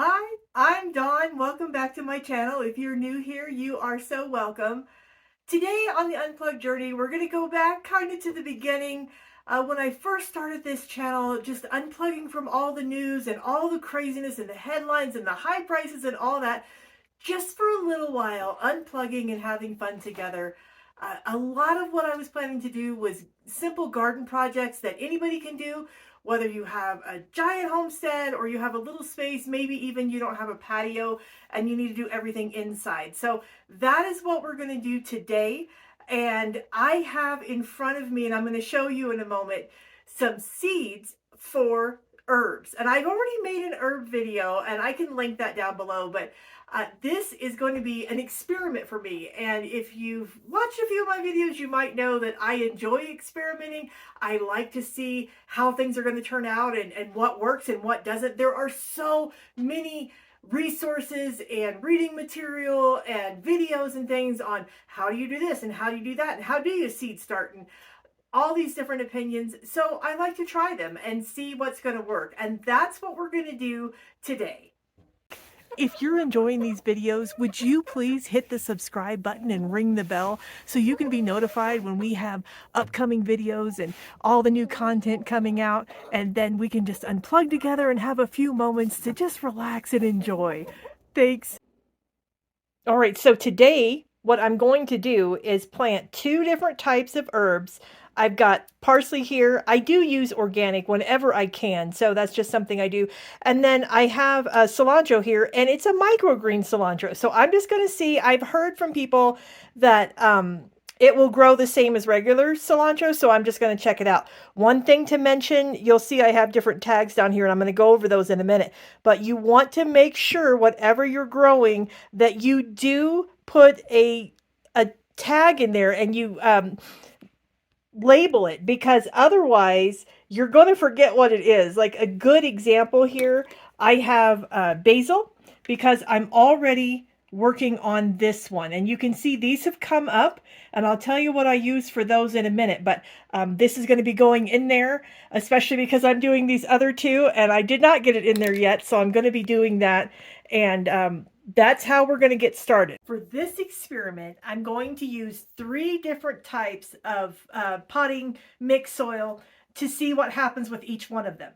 Hi, I'm Dawn. Welcome back to my channel. If you're new here, you are so welcome. Today on the Unplugged journey, we're going to go back kind of to the beginning when I first started this channel, just unplugging from all the news and all the craziness and the headlines and the high prices and all that, just for a little while, unplugging and having fun together. A lot of what I was planning to do was simple garden projects that anybody can do, whether you have a giant homestead or you have a little space, maybe even you don't have a patio and you need to do everything inside. So that is what we're going to do today. And I have in front of me, and I'm going to show you in a moment, some seeds for herbs. And I've already made an herb video and I can link that down below, but this is going to be an experiment for me. And if you've watched a few of my videos, you might know that I enjoy experimenting. I like to see how things are going to turn out and what works and what doesn't. There are so many resources and reading material and videos and things on how do you do this and how do you do that and how do you seed start and all these different opinions. So I like to try them and see what's going to work. And that's what we're going to do today. If you're enjoying these videos, would you please hit the subscribe button and ring the bell so you can be notified when we have upcoming videos and all the new content coming out, and then we can just unplug together and have a few moments to just relax and enjoy. Thanks. All right, so today what I'm going to do is plant two different types of herbs. I've got parsley here. I do use organic whenever I can, so that's just something I do. And then I have cilantro here, and it's a microgreen cilantro. So I'm just going to see. I've heard from people that it will grow the same as regular cilantro, so I'm just going to check it out. One thing to mention, you'll see I have different tags down here, and I'm going to go over those in a minute. But you want to make sure whatever you're growing that you do put a tag in there and you label it, because otherwise you're going to forget what it is. Like a good example here, I have basil, because I'm already working on this one, and you can see these have come up, and I'll tell you what I use for those in a minute. But this is going to be going in there, especially because I'm doing these other two and I did not get it in there yet, so I'm going to be doing that. And that's how we're going to get started. For this experiment, I'm going to use 3 different types of potting mixed soil to see what happens with each one of them.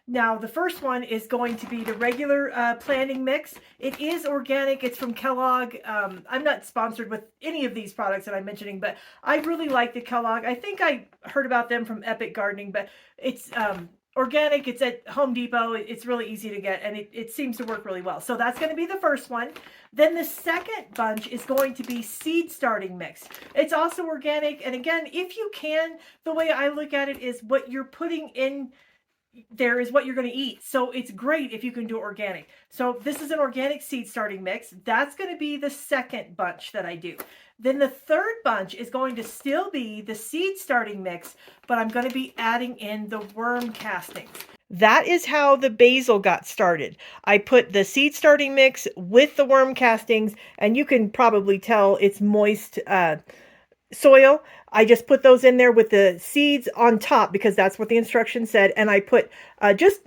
Now, the first one is going to be the regular planting mix. It is organic. It's from Kellogg. I'm not sponsored with any of these products that I'm mentioning, but I really like the Kellogg. I think I heard about them from Epic Gardening, but it's organic. It's at Home Depot. It's really easy to get, and it seems to work really well. So that's going to be the first one. Then the second bunch is going to be seed starting mix. It's also organic. And again, if you can, the way I look at it is what you're putting in there is what you're going to eat. So it's great if you can do organic. So this is an organic seed starting mix. That's going to be the second bunch that I do. Then the third bunch is going to still be the seed starting mix, but I'm going to be adding in the worm castings. That is how the basil got started. I put the seed starting mix with the worm castings, and you can probably tell it's moist soil. I just put those in there with the seeds on top because that's what the instructions said. And I put just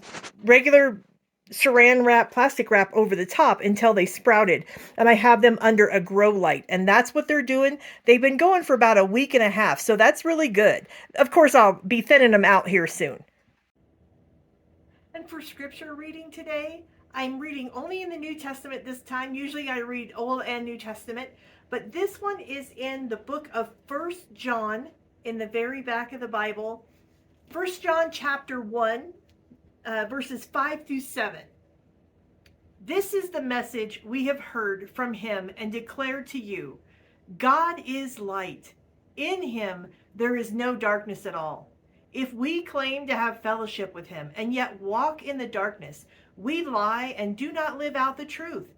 regular saran wrap, plastic wrap over the top until they sprouted. And I have them under a grow light. And that's what they're doing. They've been going for about a week and a half. So that's really good. Of course, I'll be thinning them out here soon. And for scripture reading today, I'm reading only in the New Testament this time. Usually I read Old and New Testament, but this one is in the book of 1 John in the very back of the Bible. 1 John chapter 1, verses 5 through 7. This is the message we have heard from him and declared to you. God is light. In him there is no darkness at all. If we claim to have fellowship with him and yet walk in the darkness, we lie and do not live out the truth.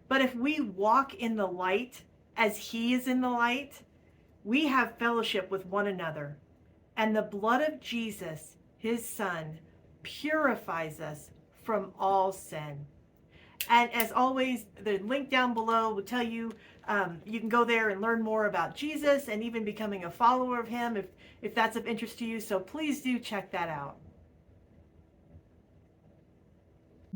But if we walk in the light as he is in the light, we have fellowship with one another. And the blood of Jesus, his son, purifies us from all sin. And as always, the link down below will tell you you can go there and learn more about Jesus and even becoming a follower of him if that's of interest to you. So please do check that out.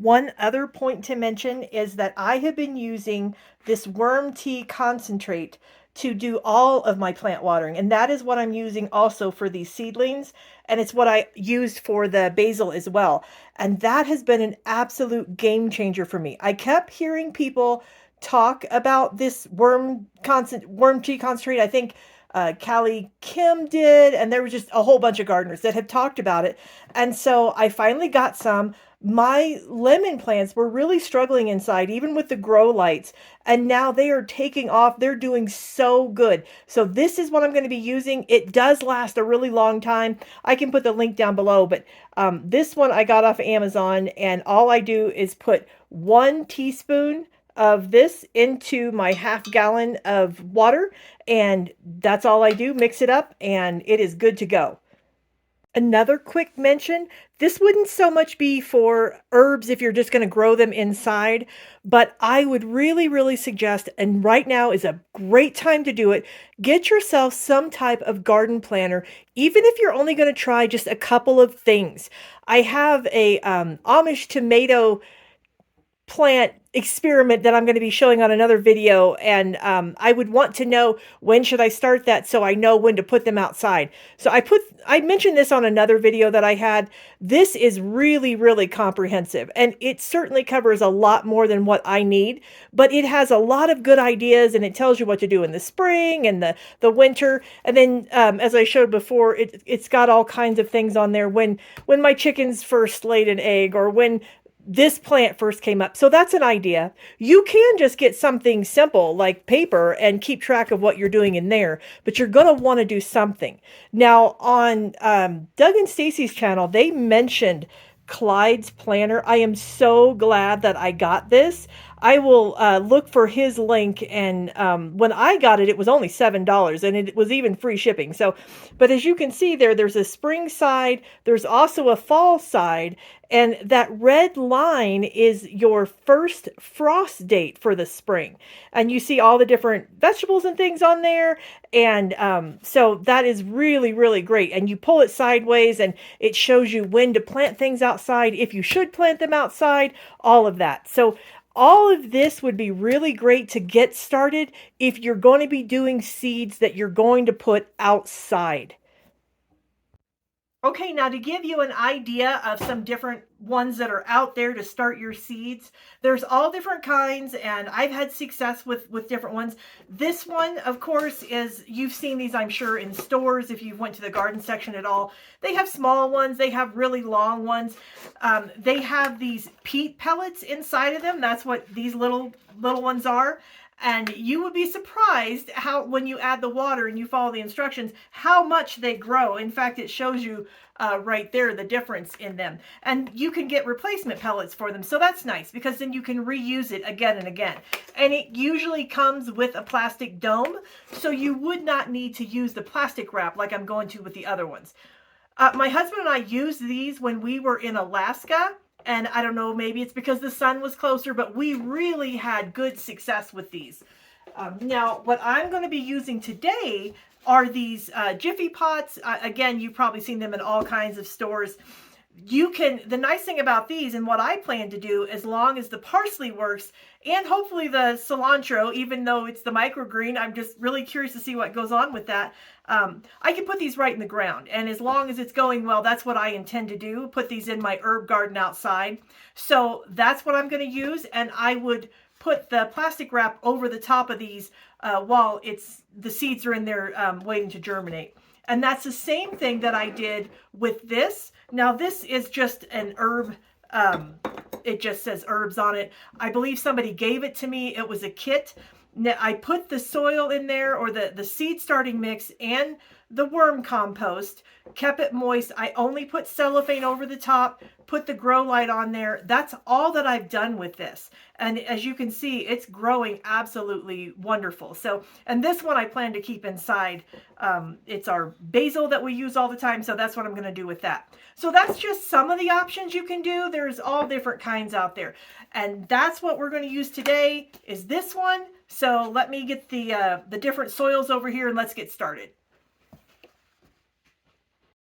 One other point to mention is that I have been using this worm tea concentrate to do all of my plant watering, and that is what I'm using also for these seedlings, and it's what I used for the basil as well. And that has been an absolute game changer for me. I kept hearing people talk about this worm tea concentrate. I think Callie Kim did, and there was just a whole bunch of gardeners that have talked about it. And so I finally got some. My lemon plants were really struggling inside, even with the grow lights, and now they are taking off. They're doing so good. So this is what I'm going to be using. It does last a really long time. I can put the link down below, but this one I got off Amazon, and all I do is put 1 teaspoon of this into my half-gallon of water, and that's all I do. Mix it up, and it is good to go. Another quick mention, this wouldn't so much be for herbs if you're just going to grow them inside, but I would really, really suggest, and right now is a great time to do it, get yourself some type of garden planner, even if you're only going to try just a couple of things. I have a Amish tomato plant experiment that I'm going to be showing on another video, and I would want to know when should I start that so I know when to put them outside. So I mentioned this on another video that I had. This is really, really comprehensive, and it certainly covers a lot more than what I need, but it has a lot of good ideas, and it tells you what to do in the spring and the winter. And then as I showed before, it's got all kinds of things on there when my chickens first laid an egg, or when this plant first came up. So that's an idea. You can just get something simple like paper and keep track of what you're doing in there, but you're going to want to do something. Now on Doug and Stacy's channel, they mentioned Clyde's planner. I am so glad that I got this. I will look for his link, and when I got it, it was only $7, and it was even free shipping. So, but as you can see there, there's a spring side, there's also a fall side, and that red line is your first frost date for the spring. And you see all the different vegetables and things on there, and so that is really, really great. And you pull it sideways, and it shows you when to plant things outside, if you should plant them outside, all of that. So all of this would be really great to get started if you're going to be doing seeds that you're going to put outside. Okay, now to give you an idea of some different ones that are out there to start your seeds, there's all different kinds, and I've had success with different ones. This one, of course, is, you've seen these, I'm sure, in stores if you went to the garden section at all. They have small ones, they have really long ones. They have these peat pellets inside of them. That's what these little ones are. And you would be surprised how, when you add the water and you follow the instructions, how much they grow. In fact, it shows you right there the difference in them. And you can get replacement pellets for them. So that's nice, because then you can reuse it again and again. And it usually comes with a plastic dome, so you would not need to use the plastic wrap like I'm going to with the other ones. My husband and I used these when we were in Alaska. And I don't know, maybe it's because the sun was closer, but we really had good success with these. Now, what I'm going to be using today are these Jiffy pots. Again, you've probably seen them in all kinds of stores. The nice thing about these, and what I plan to do, as long as the parsley works, and hopefully the cilantro, even though it's the microgreen, I'm just really curious to see what goes on with that. I can put these right in the ground, and as long as it's going well, that's what I intend to do, put these in my herb garden outside. So that's what I'm going to use, and I would put the plastic wrap over the top of these while the seeds are in there waiting to germinate. And that's the same thing that I did with this. Now this is just an herb, it just says herbs on it. I believe somebody gave it to me. It was a kit. Now, I put the soil in there, or the seed starting mix, and the worm compost, kept it moist. I only put cellophane over the top, put the grow light on there. That's all that I've done with this. And as you can see, it's growing absolutely wonderful. So, and this one I plan to keep inside. It's our basil that we use all the time, so that's what I'm going to do with that. So that's just some of the options you can do. There's all different kinds out there. And that's what we're going to use today, is this one. So let me get the different soils over here, and let's get started.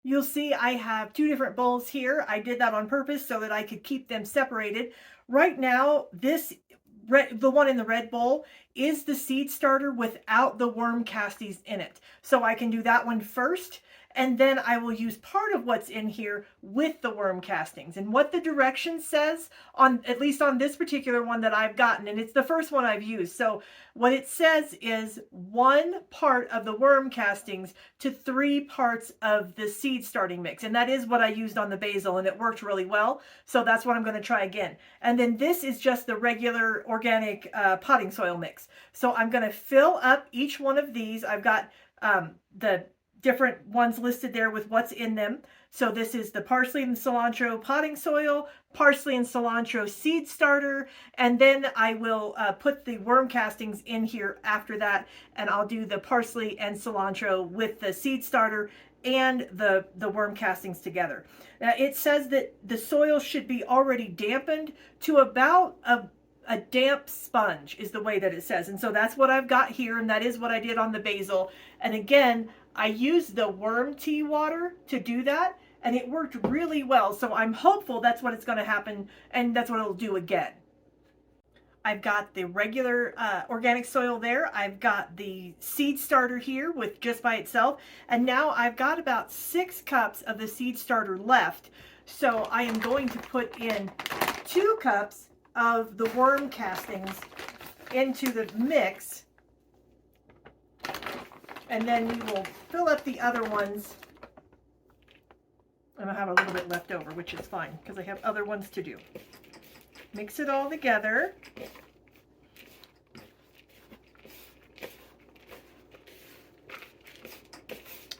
You'll see I have two different bowls here. I did that on purpose so that I could keep them separated. Right now, the one in the red bowl is the seed starter without the worm castings in it. So I can do that one first, and then I will use part of what's in here with the worm castings. And what the direction says, on at least on this particular one that I've gotten, and it's the first one I've used. So what it says is 1 part of the worm castings to 3 parts of the seed starting mix. And that is what I used on the basil, and it worked really well. So that's what I'm going to try again. And then this is just the regular organic potting soil mix. So I'm going to fill up each one of these. I've got the different ones listed there with what's in them. So this is the parsley and cilantro potting soil, parsley and cilantro seed starter, and then I will put the worm castings in here after that, and I'll do the parsley and cilantro with the seed starter and the worm castings together. Now it says that the soil should be already dampened to about a damp sponge is the way that it says. And so that's what I've got here, and that is what I did on the basil. And again, I used the worm tea water to do that, and it worked really well. So I'm hopeful that's what it's going to happen, and that's what it'll do again. I've got the regular organic soil there. I've got the seed starter here with just by itself. And now I've got about 6 cups of the seed starter left. So I am going to put in 2 cups of the worm castings into the mix. And then we will fill up the other ones. And I have a little bit left over, which is fine because I have other ones to do. Mix it all together.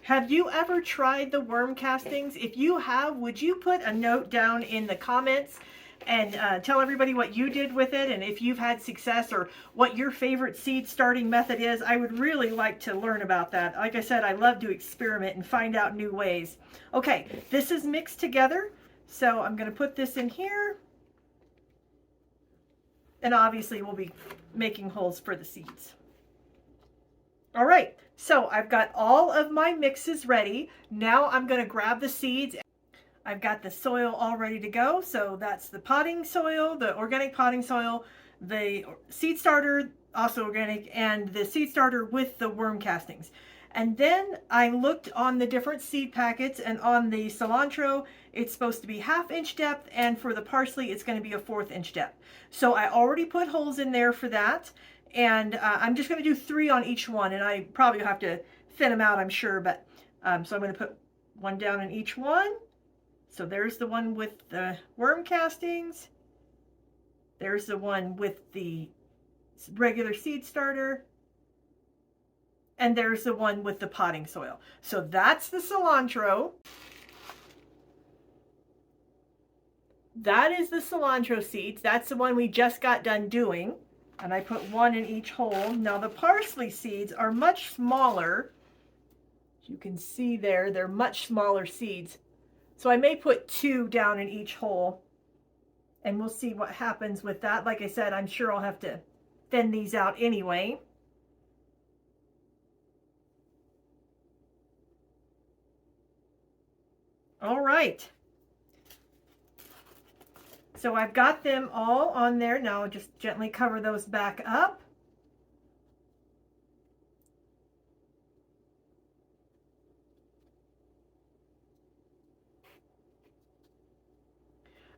Have you ever tried the worm castings? If you have, would you put a note down in the comments and tell everybody what you did with it, and if you've had success, or what your favorite seed starting method is? I would really like to learn about that. Like I said, I love to experiment and find out new ways. Okay, this is mixed together, so I'm going to put this in here, and obviously we'll be making holes for the seeds. All right, so I've got all of my mixes ready. Now I'm going to grab the seeds. I've got the soil all ready to go. So that's the potting soil, the organic potting soil, the seed starter, also organic, and the seed starter with the worm castings. And then I looked on the different seed packets, and on the cilantro, it's supposed to be 1/2 inch depth, and for the parsley, it's going to be a 1/4 inch depth. So I already put holes in there for that. And I'm just going to do 3 on each one, and I probably have to thin them out, I'm sure. But so I'm going to put 1 down in each one. So there's the one with the worm castings. There's the one with the regular seed starter. And there's the one with the potting soil. So that's the cilantro. That is the cilantro seeds. That's the one we just got done doing. And I put 1 in each hole. Now the parsley seeds are much smaller. As you can see there, they're much smaller seeds. So I may put 2 down in each hole, and we'll see what happens with that. Like I said, I'm sure I'll have to thin these out anyway. All right. So I've got them all on there. Now I'll just gently cover those back up.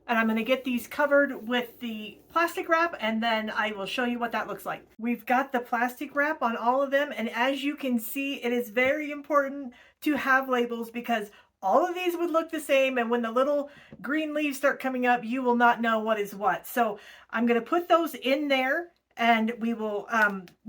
And I'm going to get these covered with the plastic wrap, and then I will show you what that looks like. We've got the plastic wrap on all of them, and as you can see, it is very important to have labels, because all of these would look the same, and when the little green leaves start coming up, you will not know what is what. So I'm going to put those in there, and we will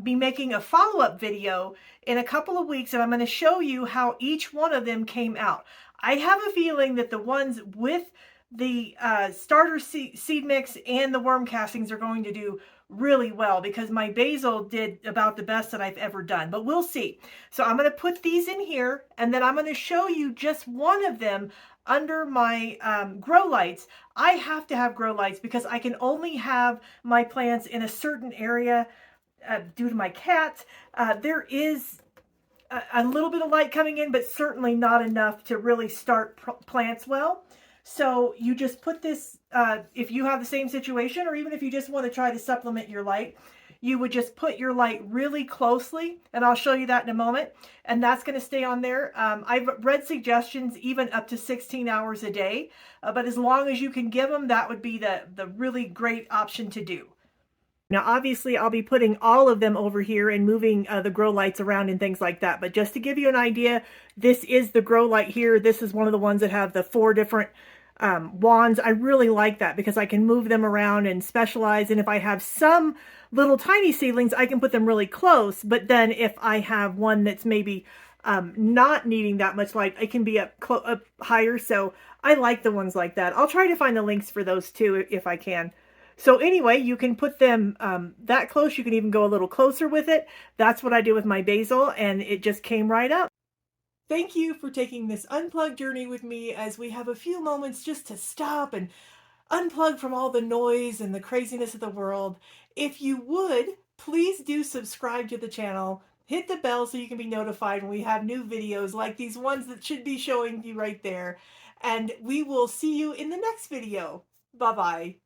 be making a follow-up video in a couple of weeks, and I'm going to show you how each one of them came out. I have a feeling that the ones with the starter seed mix and the worm castings are going to do really well, because my basil did about the best that I've ever done, but we'll see. So I'm going to put these in here, and then I'm going to show you just one of them under my grow lights. I have to have grow lights because I can only have my plants in a certain area due to my cat. There is a little bit of light coming in, but certainly not enough to really start plants well. So you just put this, if you have the same situation, or even if you just want to try to supplement your light, you would just put your light really closely, and I'll show you that in a moment, and that's going to stay on there. I've read suggestions even up to 16 hours a day, but as long as you can give them, that would be the really great option to do. Now, obviously, I'll be putting all of them over here and moving the grow lights around and things like that. But just to give you an idea, this is the grow light here. This is one of the ones that have the 4 different wands. I really like that because I can move them around and specialize. And if I have some little tiny seedlings, I can put them really close. But then if I have one that's maybe not needing that much light, it can be up higher. So I like the ones like that. I'll try to find the links for those too if I can. So anyway, you can put them that close. You can even go a little closer with it. That's what I did with my basil, and it just came right up. Thank you for taking this unplugged journey with me as we have a few moments just to stop and unplug from all the noise and the craziness of the world. If you would, please do subscribe to the channel. Hit the bell so you can be notified when we have new videos like these ones that should be showing you right there. And we will see you in the next video. Bye-bye.